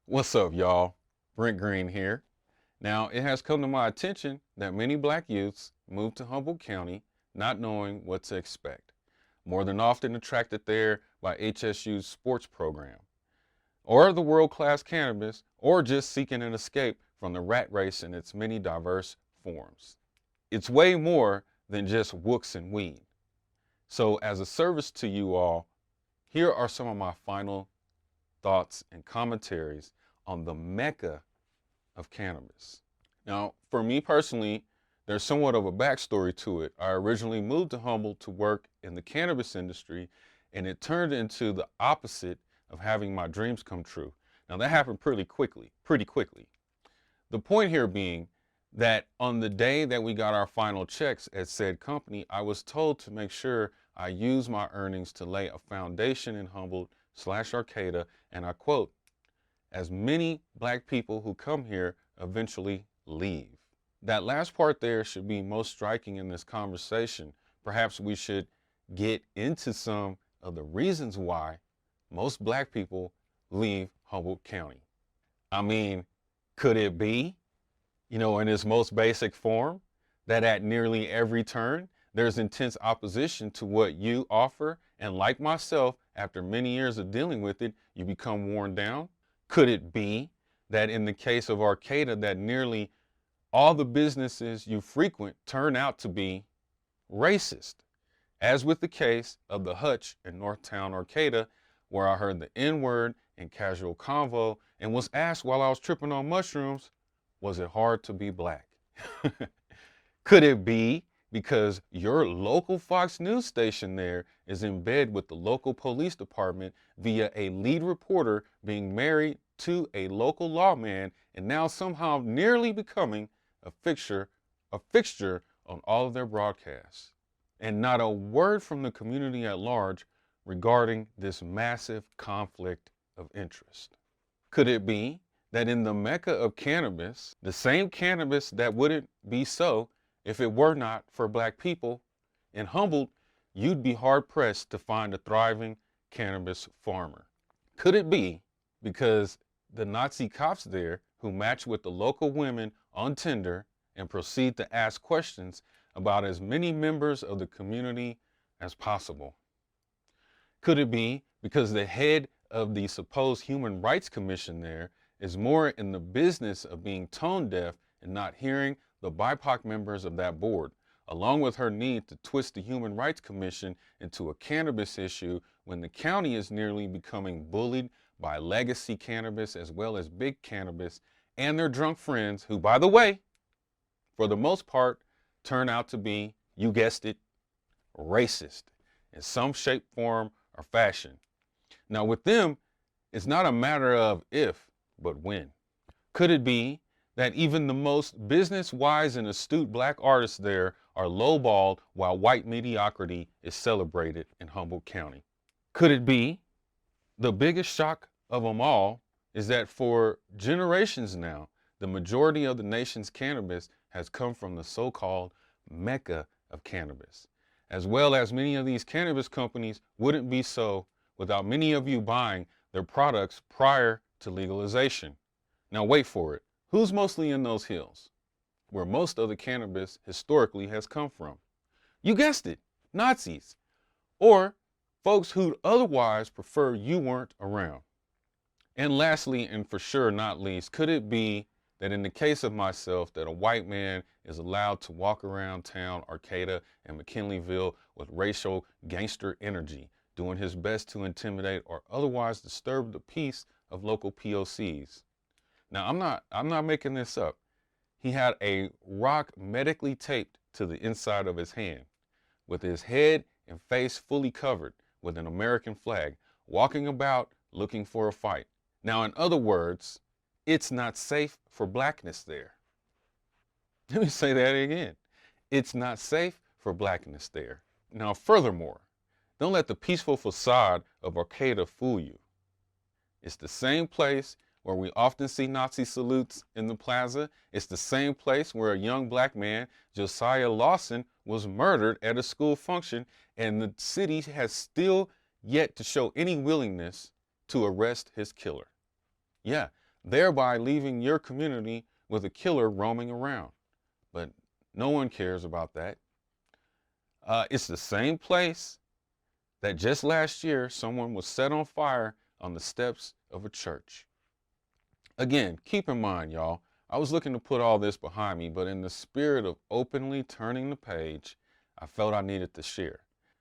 What's up, y'all? Brent Green here. Now, it has come to my attention that many black youths move to Humboldt County not knowing what to expect, more than often attracted there by HSU's sports program, or the world-class cannabis, or just seeking an escape from the rat race in its many diverse forms. It's way more than just wooks and weed. So, as a service to you all, here are some of my final thoughts and commentaries on the mecca of cannabis. Now, for me personally, there's somewhat of a backstory to it. I originally moved to Humboldt to work in the cannabis industry, and it turned into the opposite of having my dreams come true. Now, that happened pretty quickly. The point here being that on the day that we got our final checks at said company, I was told to make sure I use my earnings to lay a foundation in Humboldt/Arcata, and I quote, as many black people who come here eventually leave. That last part there should be most striking in this conversation. Perhaps we should get into some of the reasons why most black people leave Humboldt County. I mean, could it be, in its most basic form, that at nearly every turn, there's intense opposition to what you offer, and like myself, after many years of dealing with it, you become worn down? Could it be that in the case of Arcata, that nearly all the businesses you frequent turn out to be racist? As with the case of the Hutch in Northtown Arcata, where I heard the N-word in casual convo and was asked while I was tripping on mushrooms, was it hard to be black? Could it be because your local Fox News station there is in bed with the local police department via a lead reporter being married to a local lawman and now somehow nearly becoming a fixture on all of their broadcasts? And not a word from the community at large regarding this massive conflict of interest. Could it be that in the mecca of cannabis, the same cannabis that wouldn't be so if it were not for black people, in Humboldt, you'd be hard-pressed to find a thriving cannabis farmer? Could it be because the Nazi cops there who match with the local women on Tinder and proceed to ask questions about as many members of the community as possible? Could it be because the head of the supposed Human Rights Commission there is more in the business of being tone deaf and not hearing the BIPOC members of that board, along with her need to twist the Human Rights Commission into a cannabis issue when the county is nearly becoming bullied by legacy cannabis as well as big cannabis and their drunk friends who, by the way, for the most part, turn out to be, you guessed it, racist in some shape, form, or fashion. Now with them, it's not a matter of if, but when. Could it be that even the most business-wise and astute black artists there are lowballed while white mediocrity is celebrated in Humboldt County? Could it be the biggest shock of them all is that for generations now, the majority of the nation's cannabis has come from the so-called mecca of cannabis, as well as many of these cannabis companies wouldn't be so without many of you buying their products prior to legalization. Now wait for it. Who's mostly in those hills, where most of the cannabis historically has come from? You guessed it, Nazis, or folks who'd otherwise prefer you weren't around. And lastly, and for sure not least, could it be that in the case of myself, that a white man is allowed to walk around town, Arcata and McKinleyville with racial gangster energy, doing his best to intimidate or otherwise disturb the peace of local POCs? Now, I'm not making this up. He had a rock medically taped to the inside of his hand, with his head and face fully covered with an American flag, walking about looking for a fight. Now, in other words, it's not safe for blackness there. Let me say that again. It's not safe for blackness there. Now, furthermore, don't let the peaceful facade of Arcata fool you. It's the same place where we often see Nazi salutes in the plaza. It's the same place where a young black man, Josiah Lawson, was murdered at a school function, and the city has still yet to show any willingness to arrest his killer. Yeah, thereby leaving your community with a killer roaming around. But no one cares about that. It's the same place that just last year someone was set on fire on the steps of a church. Again, keep in mind, y'all, I was looking to put all this behind me, but in the spirit of openly turning the page, I felt I needed to share.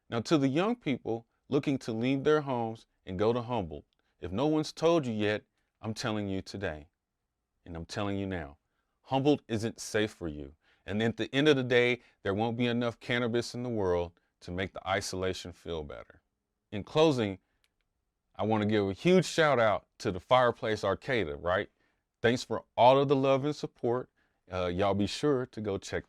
Now, to the young people looking to leave their homes and go to Humboldt, if no one's told you yet, I'm telling you today, and I'm telling you now, Humboldt isn't safe for you. And at the end of the day, there won't be enough cannabis in the world to make the isolation feel better. In closing, I want to give a huge shout out to the Fireplace Arcade, right? Thanks for all of the love and support. Y'all be sure to go check